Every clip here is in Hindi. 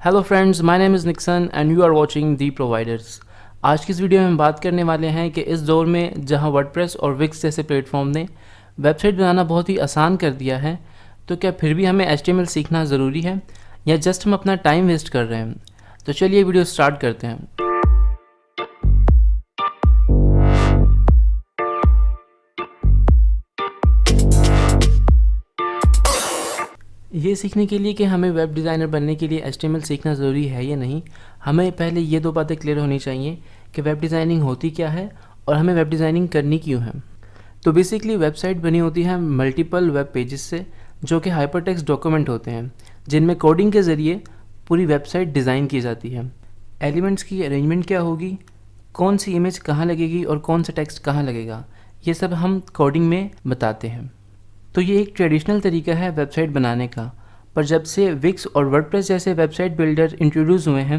Hello friends, my name is Nixon and you are watching the providers. आज की इस वीडियो में हम बात करने वाले हैं कि इस दौर में जहां वर्डप्रेस और विक्स जैसे प्लेटफॉर्म ने वेबसाइट बनाना बहुत ही आसान कर दिया है, तो क्या फिर भी हमें HTML सीखना ज़रूरी है या जस्ट हम अपना टाइम वेस्ट कर रहे हैं। तो चलिए वीडियो स्टार्ट करते हैं। ये सीखने के लिए कि हमें वेब डिज़ाइनर बनने के लिए HTML सीखना ज़रूरी है या नहीं, हमें पहले ये दो बातें क्लियर होनी चाहिए कि वेब डिज़ाइनिंग होती क्या है और हमें वेब डिज़ाइनिंग करनी क्यों है। तो बेसिकली वेबसाइट बनी होती है मल्टीपल वेब पेजेस से, जो कि हाइपरटेक्स्ट डॉक्यूमेंट होते हैं जिनमें कोडिंग के ज़रिए पूरी वेबसाइट डिज़ाइन की जाती है। एलिमेंट्स की अरेंजमेंट क्या होगी, कौन सी इमेज कहाँ लगेगी और कौन सा टेक्स्ट कहाँ लगेगा, ये सब हम कोडिंग में बताते हैं। तो ये एक ट्रेडिशनल तरीका है वेबसाइट बनाने का, पर जब से विक्स और वर्डप्रेस जैसे वेबसाइट बिल्डर इंट्रोड्यूस हुए हैं,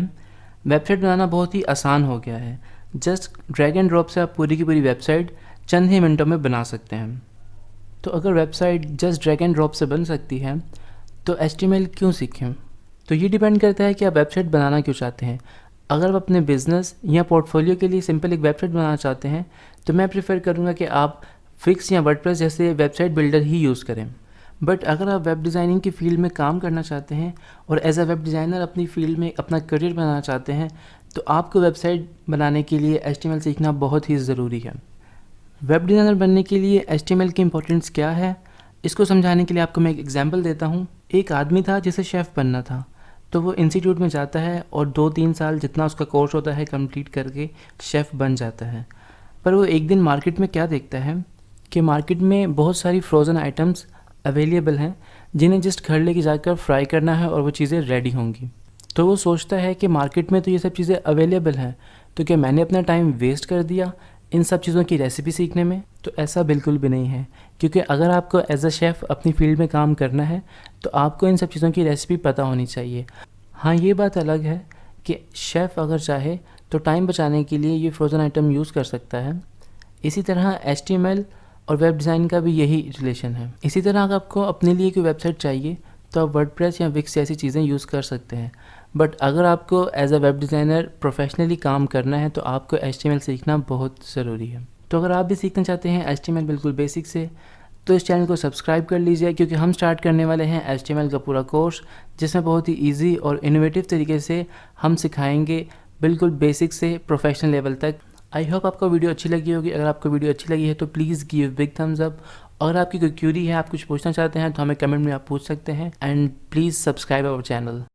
वेबसाइट बनाना बहुत ही आसान हो गया है। जस्ट ड्रैग एंड ड्रॉप से आप पूरी की पूरी वेबसाइट चंद ही मिनटों में बना सकते हैं। तो अगर website just drag and drop से बन सकती है, तो HTML क्यों सीखें? तो ये डिपेंड करता है कि आप वेबसाइट बनाना क्यों चाहते हैं। अगर आप अपने बिजनेस या पोर्टफोलियो के लिए सिंपल एक वेबसाइट बनाना चाहते हैं, तो मैं प्रेफर करूँगा कि आप फिक्स या वर्डप्रेस जैसे वेबसाइट बिल्डर ही यूज़ करें। बट अगर आप वेब डिज़ाइनिंग की फ़ील्ड में काम करना चाहते हैं और एज अ वेब डिज़ाइनर अपनी फ़ील्ड में अपना करियर बनाना चाहते हैं, तो आपको वेबसाइट बनाने के लिए HTML सीखना बहुत ही ज़रूरी है। वेब डिज़ाइनर बनने के लिए HTML की इंपॉर्टेंस क्या है, इसको समझाने के लिए आपको मैं एक एग्जांपल देता हूँ। एक आदमी था जिसे शेफ़ बनना था, तो वो इंस्टीट्यूट में जाता है और 2-3 साल जितना उसका कोर्स होता है कंप्लीट करके शेफ़ बन जाता है। पर वो एक दिन मार्केट में क्या देखता है कि मार्केट में बहुत सारी फ्रोज़न आइटम्स अवेलेबल हैं जिन्हें जस्ट घर लेके जाकर फ्राई करना है और वो चीज़ें रेडी होंगी। तो वो सोचता है कि मार्केट में तो ये सब चीज़ें अवेलेबल हैं, तो क्या मैंने अपना टाइम वेस्ट कर दिया इन सब चीज़ों की रेसिपी सीखने में? तो ऐसा बिल्कुल भी नहीं है, क्योंकि अगर आपको एज अ शेफ़ अपनी फील्ड में काम करना है तो आपको इन सब चीज़ों की रेसिपी पता होनी चाहिए। हाँ, ये बात अलग है कि शेफ़ अगर चाहे तो टाइम बचाने के लिए ये फ्रोज़न आइटम यूज़ कर सकता है। इसी तरह HTML और वेब डिज़ाइन का भी यही रिलेशन है। इसी तरह अगर आपको अपने लिए कोई वेबसाइट चाहिए तो आप वर्डप्रेस या विक्स जैसी चीज़ें यूज़ कर सकते हैं। बट अगर आपको as a web designer professionally काम करना है तो आपको HTML सीखना बहुत ज़रूरी है। तो अगर आप भी सीखना चाहते हैं HTML बिल्कुल बेसिक से, तो इस चैनल को सब्सक्राइब कर लीजिए, क्योंकि हम स्टार्ट करने वाले हैं HTML का पूरा कोर्स, जिसमें बहुत ही ईजी और इनोवेटिव तरीके से हम सिखाएंगे बिल्कुल बेसिक से प्रोफेशनल लेवल तक। आई होप आपको वीडियो अच्छी लगी होगी। अगर आपको वीडियो अच्छी लगी है तो please give big thumbs up. अगर आपकी कोई क्यूरी है, आप कुछ पूछना चाहते हैं, तो हमें कमेंट में आप पूछ सकते हैं। And please subscribe our channel.